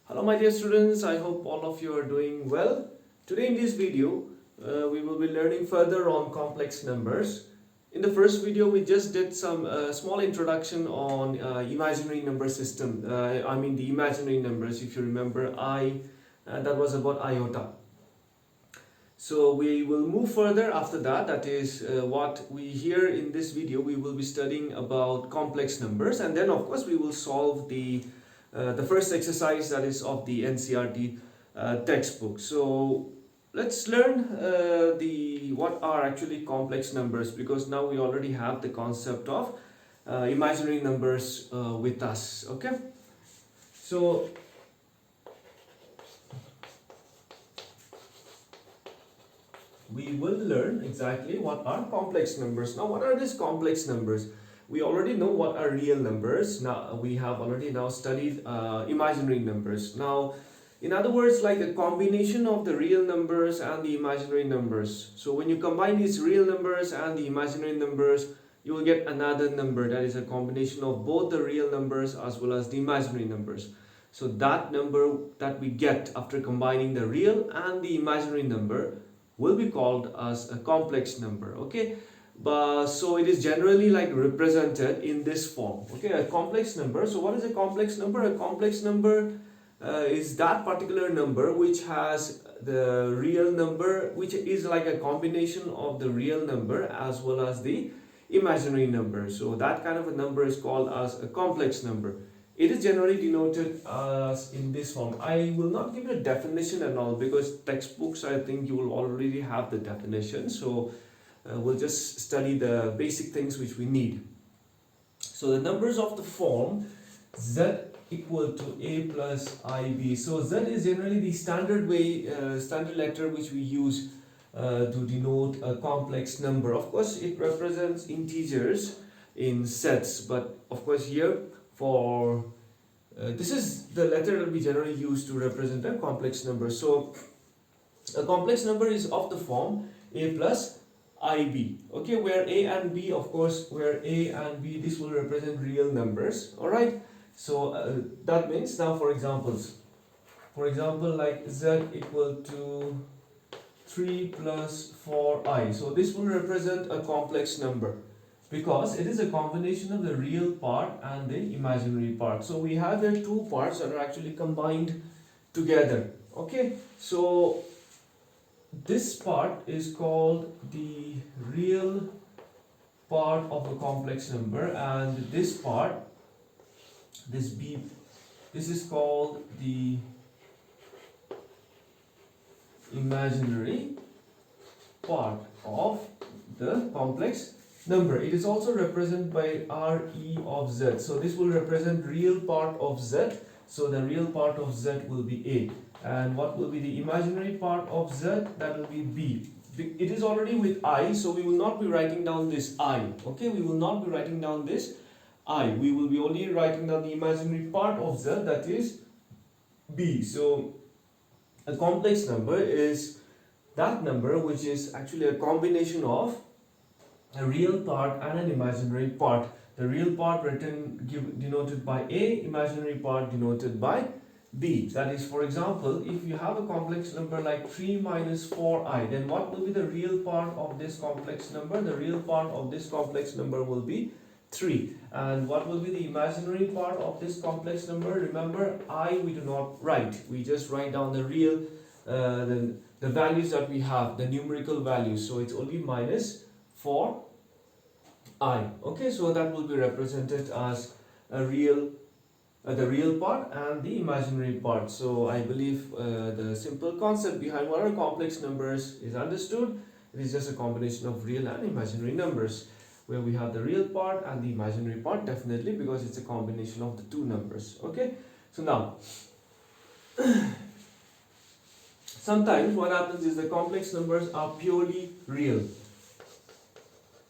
Hello my dear students, I hope all of you are doing well. Today in this video, we will be learning further on complex numbers. In the first video, we just did some small introduction on imaginary number system. The imaginary numbers, if you remember, that was about iota. So we will move further after that, that is what we hear in this video. We will be studying about complex numbers, and then of course we will solve the first exercise, that is of the NCERT textbook. So let's learn what are actually complex numbers, because now we already have the concept of imaginary numbers with us. Okay, so we will learn exactly what are complex numbers. Now, what are these complex numbers? We already know what are real numbers. Now we have already now studied imaginary numbers. Now, in other words, like a combination of the real numbers and the imaginary numbers. So when you combine these real numbers and the imaginary numbers, you will get another number that is a combination of both the real numbers as well as the imaginary numbers. So that number that we get after combining the real and the imaginary number will be called as a complex number. Okay, but so it is generally like represented in this form. Okay, a complex number. So what is a complex number? A complex number is that particular number which has the real number, which is like a combination of the real number as well as the imaginary number. So that kind of a number is called as a complex number. It is generally denoted as in this form. I will not give it a definition and all, because textbooks, I think you will already have the definition. So we'll just study the basic things which we need. So the numbers of the form z equal to a plus ib. So z is generally the standard letter which we use to denote a complex number. Of course, it represents integers in sets, but of course here for this is the letter that we generally use to represent a complex number. So a complex number is of the form a plus ib. Okay, where a and b, of course, where a and b, this will represent real numbers. All right. So that means now, for example, like z equal to 3 plus 4i. So this will represent a complex number, because it is a combination of the real part and the imaginary part. So we have the two parts that are actually combined together. Okay, so this part is called the real part of a complex number, and this part, this b, this is called the imaginary part of the complex number. It is also represented by re of z. So this will represent real part of z. So the real part of z will be a. And what will be the imaginary part of z? That will be b. It is already with I, so we will not be writing down this I. Okay, we will not be writing down this I. We will be only writing down the imaginary part of z, that is b. So a complex number is that number which is actually a combination of a real part and an imaginary part. The real part denoted by a, imaginary part denoted by b. That is, for example, if you have a complex number like 3 minus 4i, then what will be the real part of this complex number? The real part of this complex number will be 3. And what will be the imaginary part of this complex number? Remember, I we do not write. We just write down the real, the values that we have, the numerical values. So it's only minus 4i. Okay, so that will be represented as a real, the real part and the imaginary part. So I believe the simple concept behind what are complex numbers is understood. It is just a combination of real and imaginary numbers, where we have the real part and the imaginary part, definitely, because it's a combination of the two numbers. Okay, so now sometimes what happens is the complex numbers are purely real.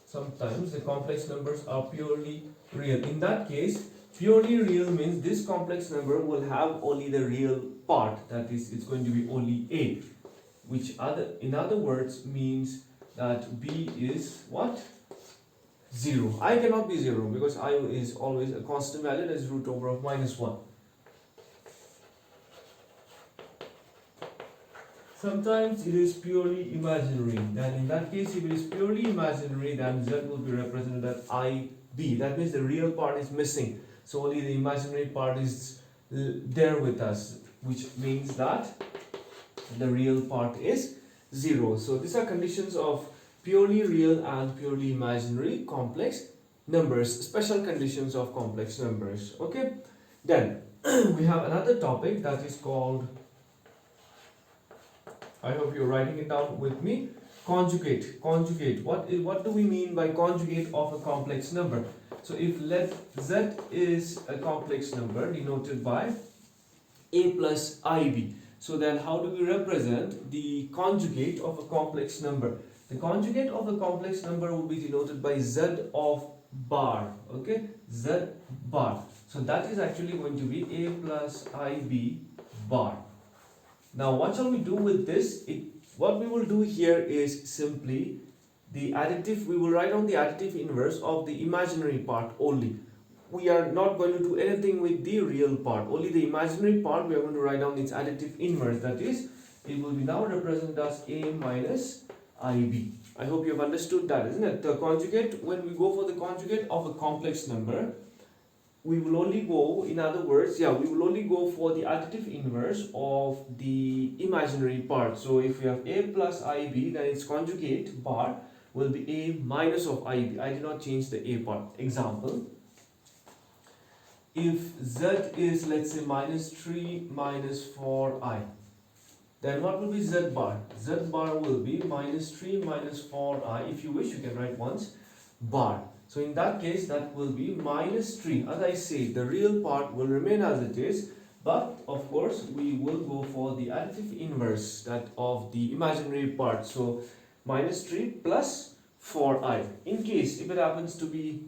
Sometimes the complex numbers are purely real. In that case, purely real means this complex number will have only the real part, that is, it's going to be only a, which in other words means that b is what? 0. I cannot be 0, because I is always a constant value, that is root over of minus 1. Sometimes it is purely imaginary. Then in that case, if it is purely imaginary, then z will be represented as IB. That means the real part is missing. So only the imaginary part is there with us, which means that the real part is 0. So these are conditions of purely real and purely imaginary complex numbers, special conditions of complex numbers. Okay, then we have another topic that is called, I hope you're writing it down with me, conjugate. Conjugate, what do we mean by conjugate of a complex number? So if let z is a complex number denoted by a plus ib, so then how do we represent the conjugate of a complex number? The conjugate of a complex number will be denoted by z of bar. Okay, z bar. So that is actually going to be a plus ib bar. Now what shall we do with this? What we will do here is simply the additive. We will write on the additive inverse of the imaginary part only. We are not going to do anything with the real part. Only the imaginary part we are going to write down its additive inverse. That is, it will be now represented as a minus ib. I hope you have understood that, isn't it? The conjugate, when we go for the conjugate of a complex number, we will only go, in other words, we will only go for the additive inverse of the imaginary part. So if we have a plus ib, then its conjugate bar will be a minus of ib. I did not change the a part. Example, if z is, let's say, minus 3 minus 4i, then what will be z bar? Z bar will be minus 3 minus 4i. If you wish, you can write once bar. So in that case, that will be minus 3. As I say, the real part will remain as it is, but of course we will go for the additive inverse that of the imaginary part. So minus 3 plus 4i. In case if it happens to be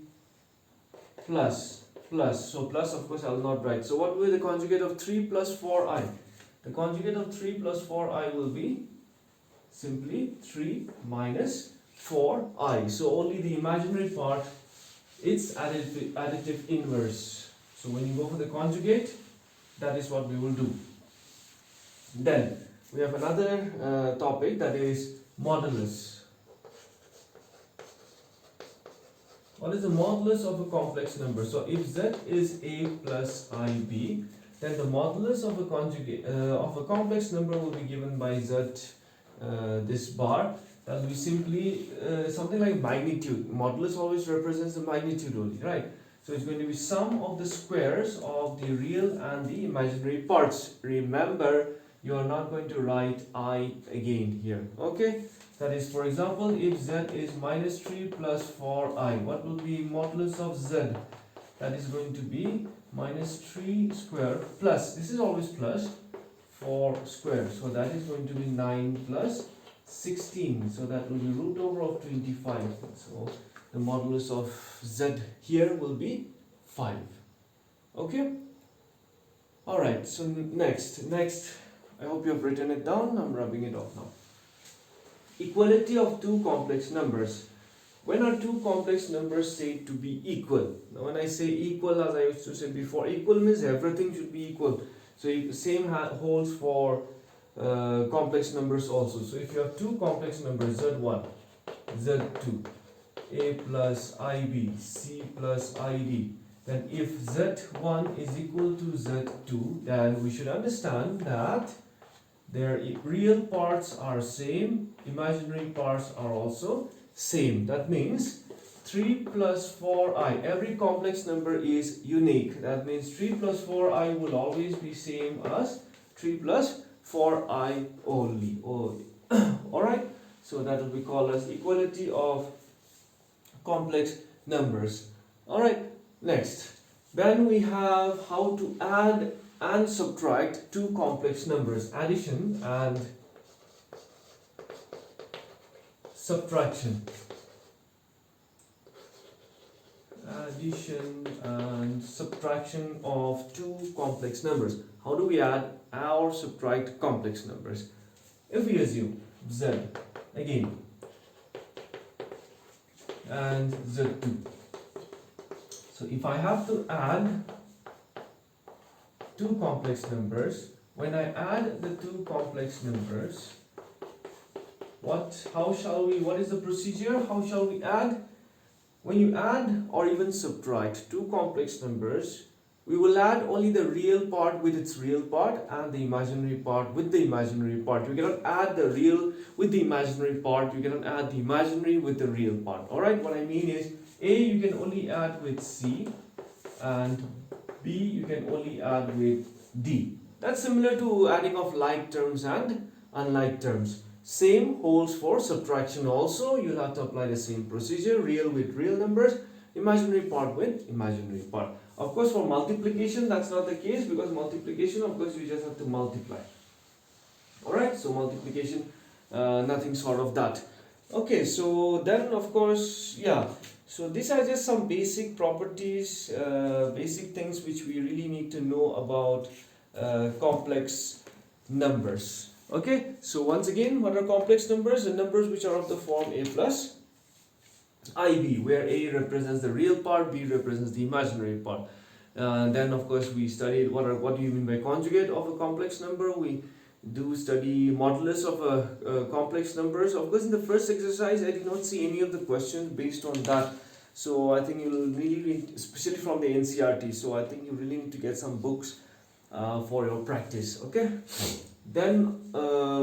plus, so plus, of course I will not write. So what will be the conjugate of 3 plus 4i? The conjugate of 3 plus 4i will be simply 3 minus 4i. So only the imaginary part, its additive inverse. So when you go for the conjugate, that is what we will do. Then we have another topic, that is modulus. What is the modulus of a complex number? So if z is a plus ib, then the modulus of a conjugate of a complex number will be given by z, this bar. That will be simply something like magnitude. Modulus always represents the magnitude only, right? So it's going to be sum of the squares of the real and the imaginary parts. Remember, you are not going to write I again here. Okay? That is, for example, if z is minus 3 plus 4i, what will be modulus of z? That is going to be minus 3 square plus, this is always plus, 4 square. So that is going to be 9 plus 16. So that will be root over of 25. So the modulus of z here will be 5. Okay? Alright, so next, I hope you have written it down. I'm rubbing it off now. Equality of two complex numbers. When are two complex numbers said to be equal? Now when I say equal, as I used to say before, equal means everything should be equal. So same holds for complex numbers also. So if you have two complex numbers, z1, z2, a plus ib, c plus id, then if z1 is equal to z2, then we should understand that their real parts are same, imaginary parts are also same. That means 3 plus 4i, every complex number is unique. That means 3 plus 4i will always be same as 3 plus 4i only. Alright, so that will be called as equality of complex numbers. Alright, next. Then we have how to add and subtract two complex numbers. Addition and subtraction. Addition and subtraction of two complex numbers. How do we add or subtract complex numbers? If we assume z again and z2. So if I have to add two complex numbers, when I add the two complex numbers, what is the procedure? How shall we add? When you add or even subtract two complex numbers, we will add only the real part with its real part and the imaginary part with the imaginary part. You cannot add the real with the imaginary part. You cannot add the imaginary with the real part. Alright, what I mean is A you can only add with C and B you can only add with D. That's similar to adding of like terms and unlike terms. Same holds for subtraction also. You'll have to apply the same procedure, real with real numbers, imaginary part with imaginary part. Of course, for multiplication, that's not the case, because multiplication, of course, you just have to multiply. Alright, so multiplication, nothing sort of that. Okay, so then, of course, yeah. So these are just some basic properties, basic things which we really need to know about complex numbers. Okay, so once again, what are complex numbers? The numbers which are of the form a plus ib, where a represents the real part, b represents the imaginary part. Then of course we studied what do you mean by conjugate of a complex number. We do study modulus of a complex numbers. Of course, in the first exercise I did not see any of the questions based on that, so I think you will really need, especially from the NCRT, so I think you really need to get some books for your practice. Okay, then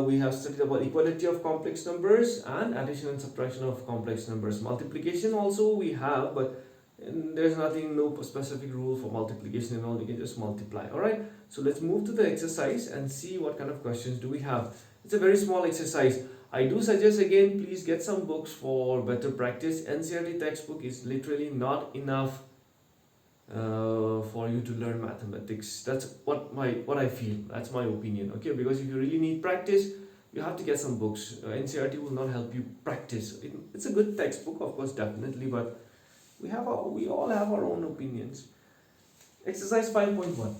we have studied about equality of complex numbers and addition and subtraction of complex numbers. Multiplication also we have, but there's nothing, no specific rule for multiplication and all, you can just multiply. Alright, so let's move to the exercise and see what kind of questions do we have. It's a very small exercise. I do suggest again, please get some books for better practice. NCRT textbook is literally not enough for you to learn mathematics. That's what I feel. That's my opinion. Okay, because if you really need practice, you have to get some books. NCRT will not help you practice. It's a good textbook, of course, definitely, but we all have our own opinions. Exercise 5.1.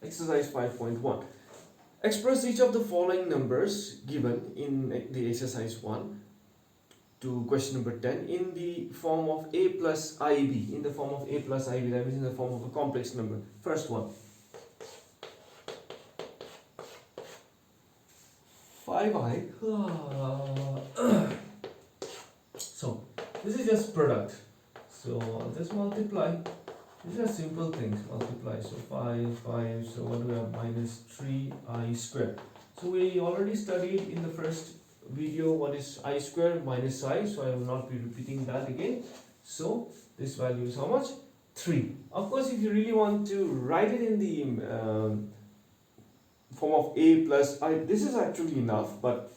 Exercise 5.1. Express each of the following numbers given in the exercise 1 to question number 10 in the form of a plus ib. In the form of a plus ib, that means in the form of a complex number. First one, 5i. So this is just product, so I'll just multiply. These are simple things, multiply. So 5, so what do we have? Minus 3i squared. So we already studied in the first video what is I squared minus I, so I will not be repeating that again. So this value is how much? 3. Of course, if you really want to write it in the form of a plus I, this is actually enough, but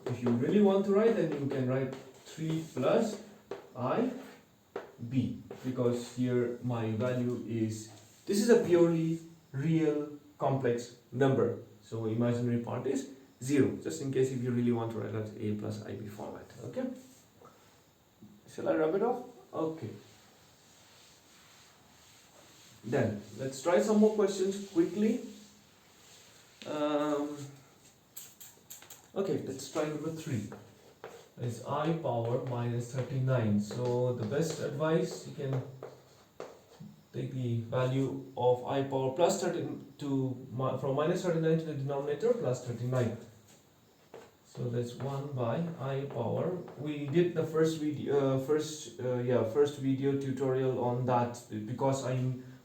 if you really want to write, then you can write 3 plus I b, because here my value is, this is a purely real complex number, so imaginary part is 0, just in case if you really want to write that a plus ib format. Okay, shall I rub it off? Okay, then let's try some more questions quickly. Okay, let's try number 3. Is I power minus 39. So the best advice, you can take the value of I power plus 13 to from minus 39 to the denominator plus 39. So that's 1 by I power. We did the first video, first video tutorial on that, because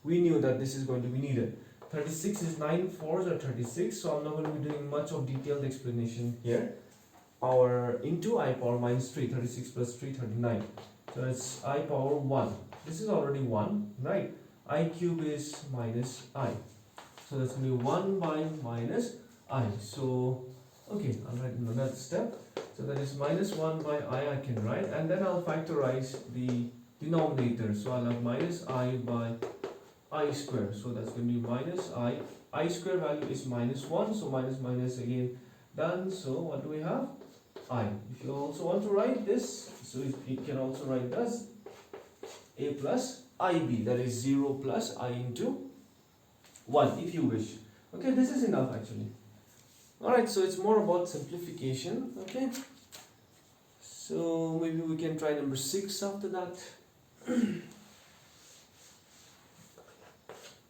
we knew that this is going to be needed. 36 is 9 fours are 36, so I'm not going to be doing much of detailed explanation here. Power into I power minus 3, 36 plus 3, 39. So that's I power 1. This is already 1, right? I cube is minus I. So that's going to be 1 by minus I. So, okay, I'll write another step. So that is minus 1 by I can write. And then I'll factorize the denominator. So I'll have minus I by I square. So that's going to be minus I. I square value is minus 1. So minus minus again done. So what do we have? I. If you also want to write this, so you can also write this a plus ib, that is 0 plus I into 1 if you wish. Okay, this is enough actually. Alright, so it's more about simplification. Okay, so maybe we can try number 6 after that.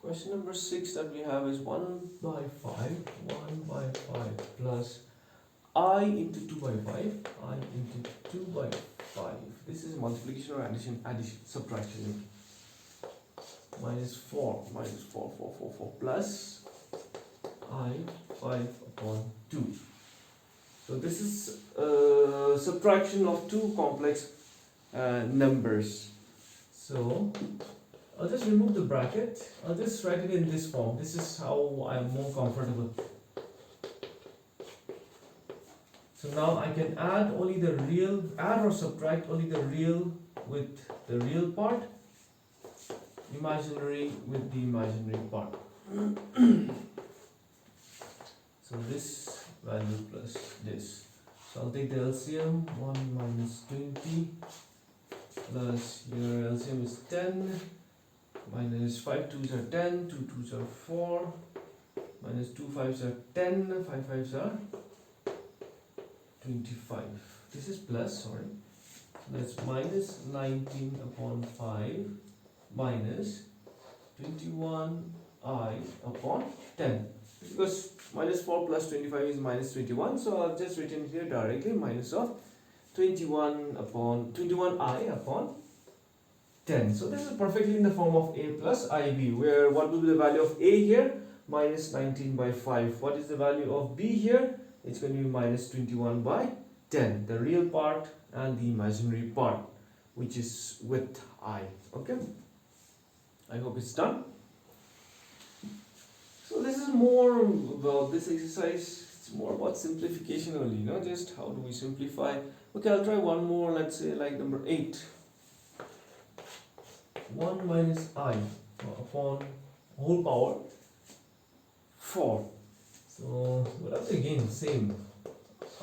Question number 6 that we have is 1 by 5 plus I into 2 by 5, I into 2 by 5. This is multiplication or addition, subtraction. Minus 4 plus I 5 upon 2. So this is subtraction of two complex numbers. So I'll just remove the bracket. I'll just write it in this form. This is how I am more comfortable. So now I can add only the real, add or subtract only the real with the real part, imaginary with the imaginary part. So this value plus this. So I'll take the LCM, 1 minus 20 plus your LCM is 10 minus 5 2s are 10, 2 2s are 4 minus 2 5s are 10, 5 5s are 25. This is plus, sorry. So that's minus 19 upon 5 minus 21I upon 10. Because minus 4 plus 25 is minus 21, so I've just written here directly minus of 21I upon 10. So this is perfectly in the form of A plus IB, where what will be the value of A here? Minus 19 by 5. What is the value of B here? It's going to be minus 21 by 10. The real part and the imaginary part, which is with I. Okay? I hope it's done. So this is more about this exercise. It's more about simplification only, just how do we simplify. Okay, I'll try one more. Let's say like number 8. 1 minus I upon whole power 4. So what else again? Same.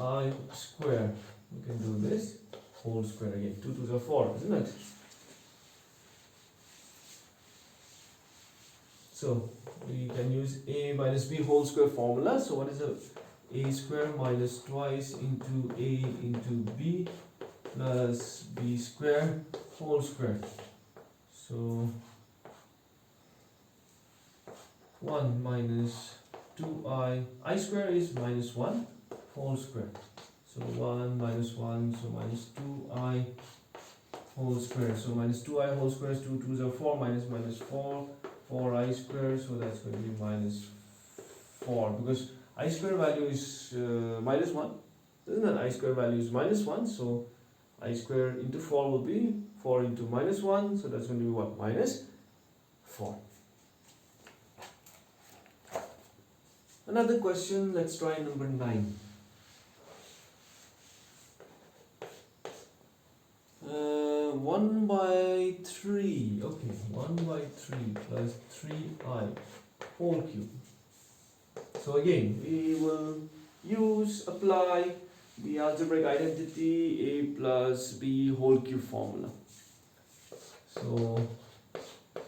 I square. We can do this whole square again. 2 2s are 4, isn't it? So we can use A minus B whole square formula. So what is A square minus twice into A into B plus B square whole square. So 1 minus 2I, I square is minus 1 whole square. So 1 minus 1, so minus 2I whole square. So minus 2I whole square is 2 2s are 4 minus 4. 4I square, so that's going to be minus 4, because I square value is minus 1, isn't it? I square value is minus 1, so I square into 4 will be 4 into minus 1, so that's going to be what? Minus 4. Another question, let's try number 9. 1 by 3, okay, 1 by 3 plus 3I whole cube. So again, we will apply the algebraic identity A plus B whole cube formula. So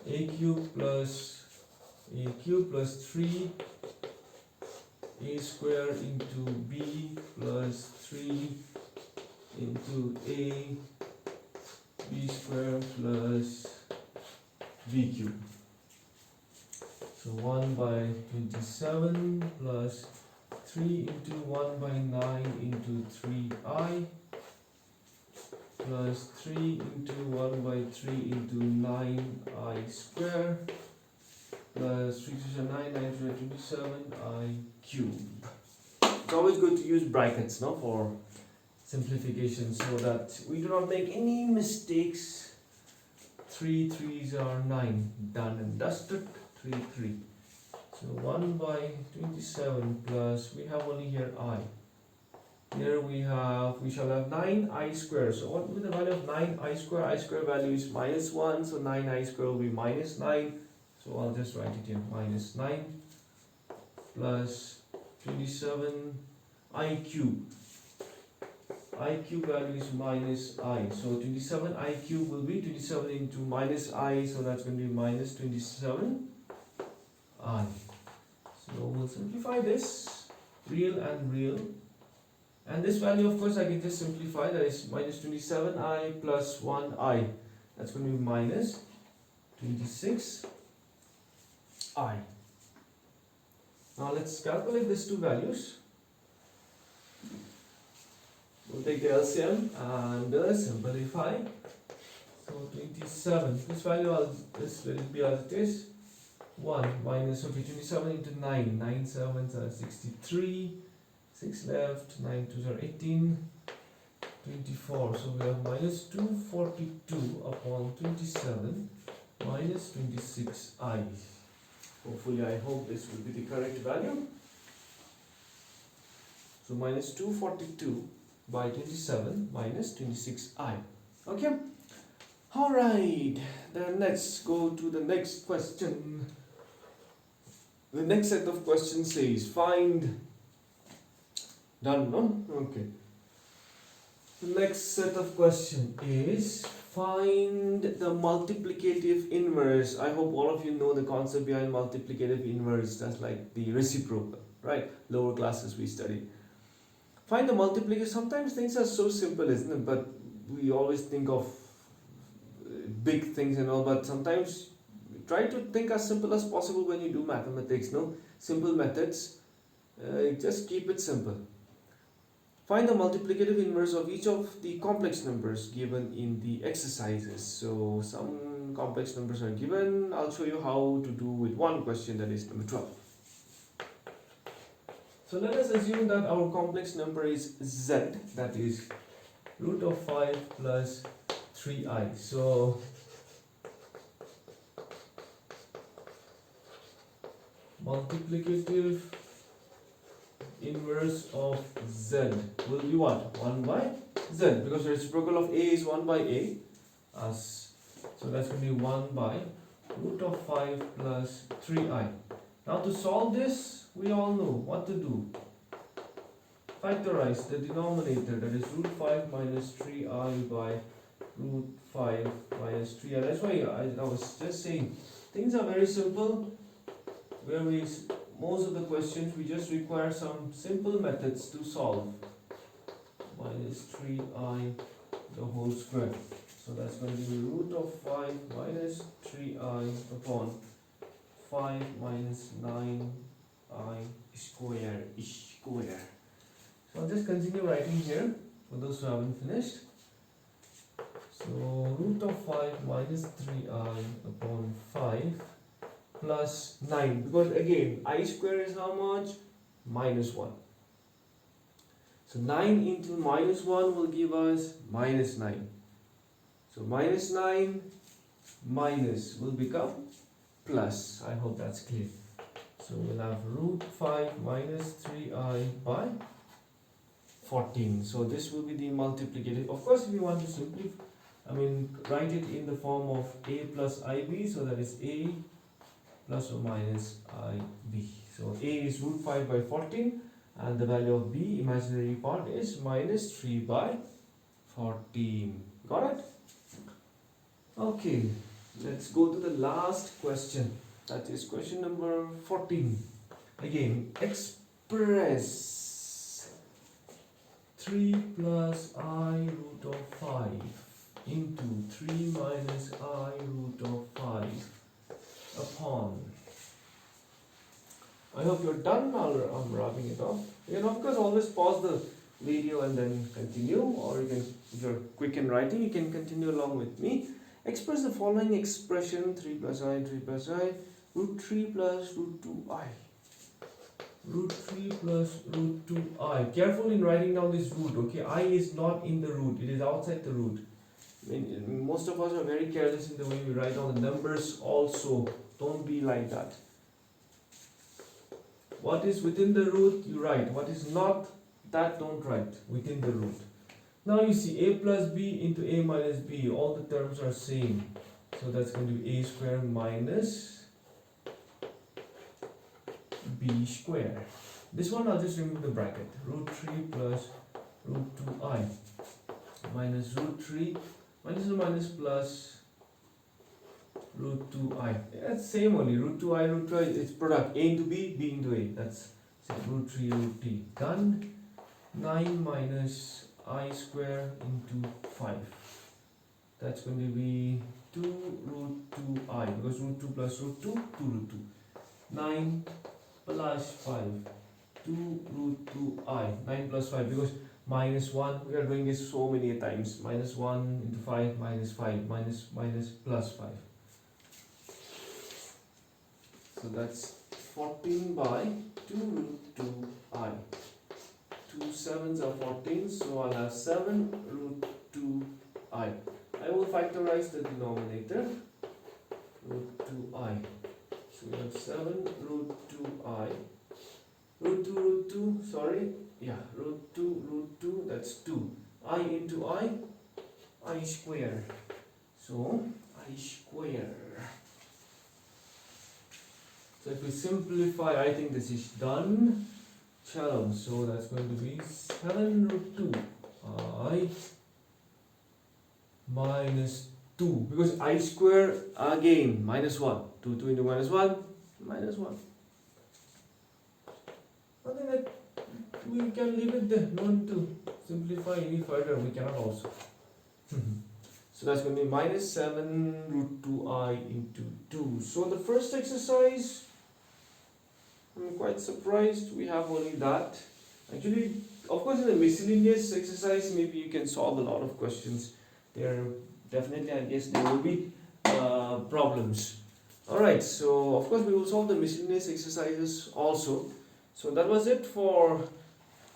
A cube plus 3 A square into B plus 3 into A B square plus B cube. So 1 by 27 plus 3 into 1 by 9 into 3I plus 3 into 1 by 3 into 9I square plus 3 to 9, 9 to 27I cube. It's always good to use brackets for simplification so that we do not make any mistakes. 3 3s are 9, done and dusted. 3 3. So 1 by 27 plus, we have only here I. Here we shall have 9I square. So what will be the value of 9I square? I square value is minus 1, so 9I square will be minus 9. So I'll just write it in minus 9 plus 27I cube. I cube value is minus I. So 27I cube will be 27 into minus I. So that's going to be minus 27I. So we'll simplify this. Real and real. And this value, of course, I can just simplify. That is minus 27I plus 1I. That's going to be minus 26. I. Now let's calculate these two values. We'll take the LCM and simplify. So 27, this value, let it be as it is. 1 minus, okay, 27 into 9, 9 sevens are 63, 6 left, 9 twos are 18, 24, so we have minus 242 upon 27 minus 26i. Hopefully, I hope this will be the correct value. So minus 242 by 27 minus 26i. Okay? Alright, then let's go to the next question. The next set of questions says find. Done, no? Okay. The next set of question is find the multiplicative inverse. I hope all of you know the concept behind multiplicative inverse. That's like the reciprocal, right? Lower classes we study. Find the multiplicative. Sometimes things are so simple, isn't it? But we always think of big things and all, but sometimes try to think as simple as possible when you do mathematics, no? Simple methods, just keep it simple. Find the multiplicative inverse of each of the complex numbers given in the exercises. So some complex numbers are given. I'll show you how to do with one question, that is number 12. So let us assume that our complex number is z, that is root of 5 plus 3i. So multiplicative inverse of z will be what? 1 by z, because the reciprocal of a is 1 by a. So that's going to be 1 by root of 5 plus 3i. Now to solve this, we all know what to do. Factorize the denominator, that is root 5 minus 3i by root 5 minus 3i. That's why I was just saying, things are very simple. Where most of the questions we just require some simple methods to solve. Minus 3i the whole square. So that's going to be root of 5 minus 3i upon 5 minus 9i square. So I'll just continue writing here for those who haven't finished. So root of 5 minus 3i upon 5 plus 9, because again I square is how much? Minus 1. So 9 into minus 1 will give us minus 9. So minus 9 minus will become plus. I hope that's clear. So we'll have root 5 minus 3i by 14. So this will be the multiplicative. Of course, if you want to simplify, write it in the form of a plus ib. So that is a plus or minus ib. So a is root 5 by 14 and the value of b, imaginary part, is minus 3 by 14. Got it? Okay, let's go to the last question. That is question number 14. Again, express 3 plus I root of 5 into 3 minus I root of 5 upon. I hope you're done. I'm wrapping it off. You can of course always pause the video and then continue, or you can, if you're quick in writing, you can continue along with me. Express the following expression: 3 plus I root 3 plus root 2i. Root 3 plus root 2i. Careful in writing down this root, okay? I is not in the root, it is outside the root. Most of us are very careless in the way we write down the numbers also. Don't be like that. What is within the root, you write. What is not, that don't write within the root. Now you see a plus b into a minus b. All the terms are same. So that's going to be a square minus b square. This one I'll just remove the bracket. Root 3 plus root 2i minus root 3 minus plus root 2i. That's same only. Root 2i, root 2i, it's product. A into b, b into a. That's root 3 root t. Done. 9 minus I square into 5. That's going to be 2 root 2i, because root 2 plus root 2, 2 root 2. 9 plus 5, 2 root 2I, 9 plus 5, because minus 1, we are doing this so many times, minus 1 into 5, minus 5, minus plus 5. So that's 14 by 2 root 2I. 2 7s are 14, so I'll have 7 root 2I. I will factorize the denominator, root 2I. So we have 7 root 2I. Root 2, sorry, yeah, root 2, that's 2. I into I square. So, I square. So if we simplify, I think this is done. Chalo, so that's going to be 7 root 2 I minus 2, because I square again minus 1. 2 into minus 1, minus 1. I think that we can leave it there, no need to simplify any further, we cannot also. So that's going to be minus 7 root 2I into 2. So the first exercise, I'm quite surprised we have only that. Actually, of course in the miscellaneous exercise, maybe you can solve a lot of questions. There definitely, I guess, there will be problems. Alright, so of course we will solve the miscellaneous exercises also. So that was it for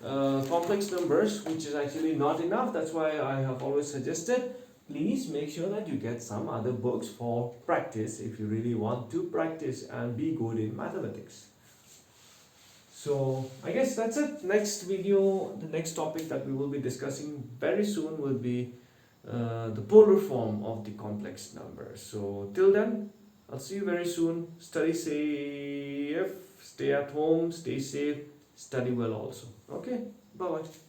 complex numbers, which is actually not enough. That's why I have always suggested, please make sure that you get some other books for practice if you really want to practice and be good in mathematics. So I guess that's it. Next video, the next topic that we will be discussing very soon will be the polar form of the complex number. So till then, I'll see you very soon. Study safe, stay at home, stay safe, study well also. Okay, bye bye.